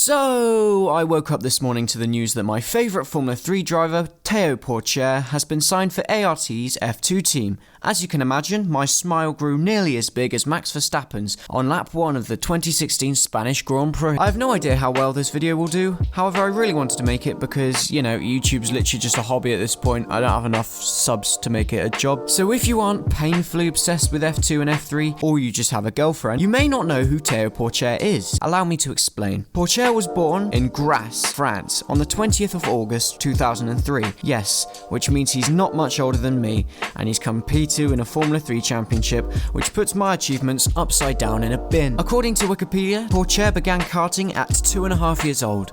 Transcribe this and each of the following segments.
So, I woke up this morning to the news that my favourite Formula 3 driver, Theo Pourchaire, has been signed for ART's F2 team. As you can imagine, my smile grew nearly as big as Max Verstappen's on lap 1 of the 2016 Spanish Grand Prix. I have no idea how well this video will do, however I really wanted to make it because, you know, YouTube's literally just a hobby at this point. I don't have enough subs to make it a job. So if you aren't painfully obsessed with F2 and F3, or you just have a girlfriend, you may not know who Theo Pourchaire is. Allow me to explain. Pourchaire was born in Grasse, France, on the 20th of August 2003. Yes, which means he's not much older than me, and he's come P2 in a Formula 3 championship, which puts my achievements upside down in a bin. According to Wikipedia, Pourchaire began karting at 2.5 years old.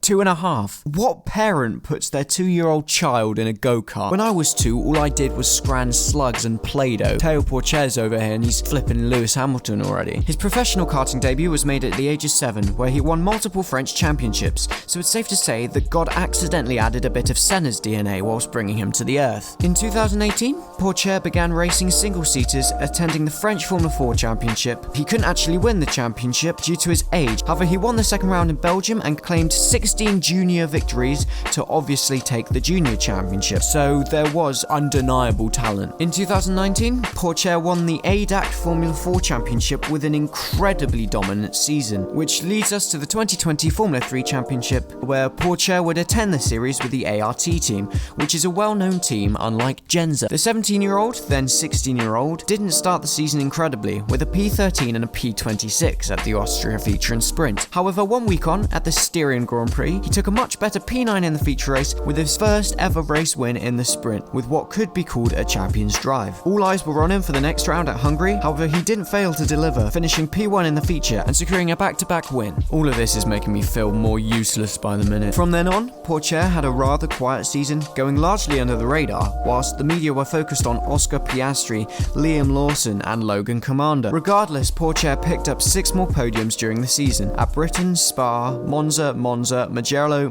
Two and a half. What parent puts their 2-year-old child in a go-kart? When I was 2, all I did was scran slugs and Play-Doh. Theo Pourchaire's over here and he's flipping Lewis Hamilton already. His professional karting debut was made at the age of 7, where he won multiple French championships, so it's safe to say that God accidentally added a bit of Senna's DNA whilst bringing him to the earth. In 2018, Pourchaire began racing single-seaters, attending the French Formula 4 Championship. He couldn't actually win the championship due to his age, however he won the second round in Belgium and claimed 16 junior victories to obviously take the junior championship, so there was undeniable talent. In 2019, Pourchaire won the ADAC Formula 4 Championship with an incredibly dominant season, which leads us to the 2020 Formula 3 Championship, where Pourchaire would attend the series with the ART team, which is a well-known team unlike Genza. The 17-year-old, then 16-year-old, didn't start the season incredibly, with a P13 and a P26 at the Austria feature and sprint. However, 1 week on, at the Styrian Grand Prix, he took a much better P9 in the feature race with his first ever race win in the sprint, with what could be called a champion's drive. All eyes were on him for the next round at Hungary, however he didn't fail to deliver, finishing P1 in the feature and securing a back-to-back win. All of this is making me feel more useless by the minute. From then on, Pourchaire had a rather quiet season, going largely under the radar, whilst the media were focused on Oscar Piastri, Liam Lawson and Logan Commander. Regardless, Pourchaire picked up 6 more podiums during the season, at Britain, Spa, Monza, Mugello,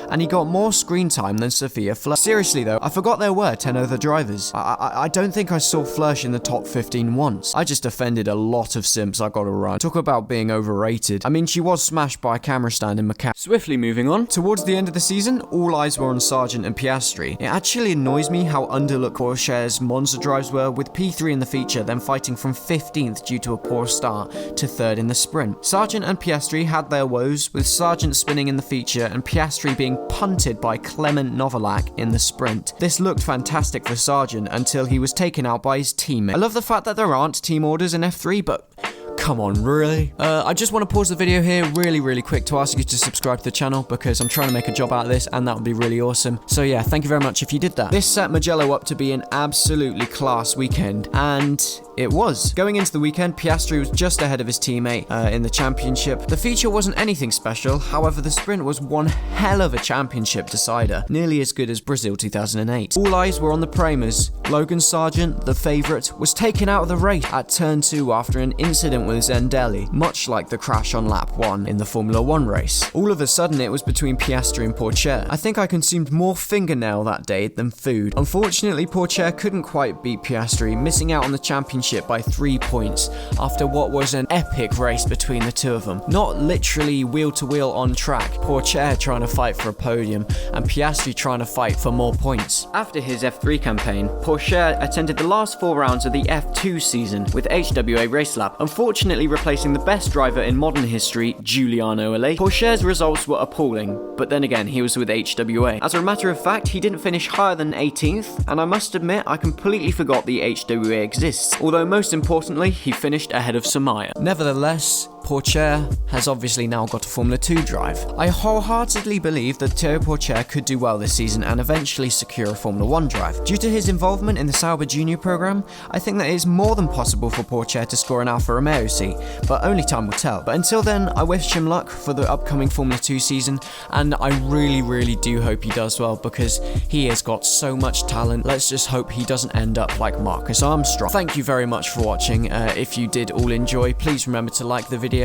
and he got more screen time than Sophia Flörsch. Seriously though, I forgot there were 10 other drivers. I don't think I saw Flörsch in the top 15 once. I just offended a lot of simps, I gotta run. Talk about being overrated. I mean, she was smashed by a camera stand in Macau. Swiftly moving on, towards the end of the season, all eyes were on Sargent and Piastri. It actually annoys me how underlooked Pourchaire's Monza drives were, with P3 in the feature, then fighting from 15th due to a poor start to 3rd in the sprint. Sargent and Piastri had their woes, with Sargent spinning in the feature and Piastri being punted by Clement Novalak in the sprint. This looked fantastic for Sargent until he was taken out by his teammate. I love the fact that there aren't team orders in F3, but come on, really? I just want to pause the video here really quick to ask you to subscribe to the channel because I'm trying to make a job out of this and that would be really awesome. So yeah, thank you very much if you did that. This set Mugello up to be an absolutely class weekend, and it was. Going into the weekend, Piastri was just ahead of his teammate in the championship. The feature wasn't anything special, however the sprint was one hell of a championship decider, nearly as good as Brazil 2008. All eyes were on the Premers. Logan Sargent, the favourite, was taken out of the race at turn 2 after an incident with Zendelli, much like the crash on lap 1 in the Formula 1 race. All of a sudden it was between Piastri and Pourchaire. I think I consumed more fingernail that day than food. Unfortunately, Pourchaire couldn't quite beat Piastri, missing out on the championship by 3 points after what was an epic race between the two of them. Not literally wheel to wheel on track, Pourchaire trying to fight for a podium and Piastri trying to fight for more points. After his F3 campaign, Pourchaire attended the last 4 rounds of the F2 season with HWA Race Lab, unfortunately replacing the best driver in modern history, Giuliano Alesi. Pourchaire's results were appalling, but then again, he was with HWA. As a matter of fact, he didn't finish higher than 18th, and I must admit, I completely forgot the HWA exists, although most importantly, he finished ahead of Samaya. Nevertheless, Pourchaire has obviously now got a Formula 2 drive. I wholeheartedly believe that Theo Pourchaire could do well this season and eventually secure a Formula 1 drive. Due to his involvement in the Sauber Junior program, I think that it is more than possible for Pourchaire to score an Alfa Romeo seat, but only time will tell. But until then, I wish him luck for the upcoming Formula 2 season, and I really do hope he does well because he has got so much talent. Let's just hope he doesn't end up like Marcus Armstrong. Thank you very much for watching. If you did all enjoy, please remember to like the video,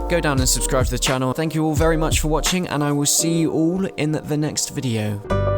go down and subscribe to the channel. Thank you all very much for watching, and I will see you all in the next video.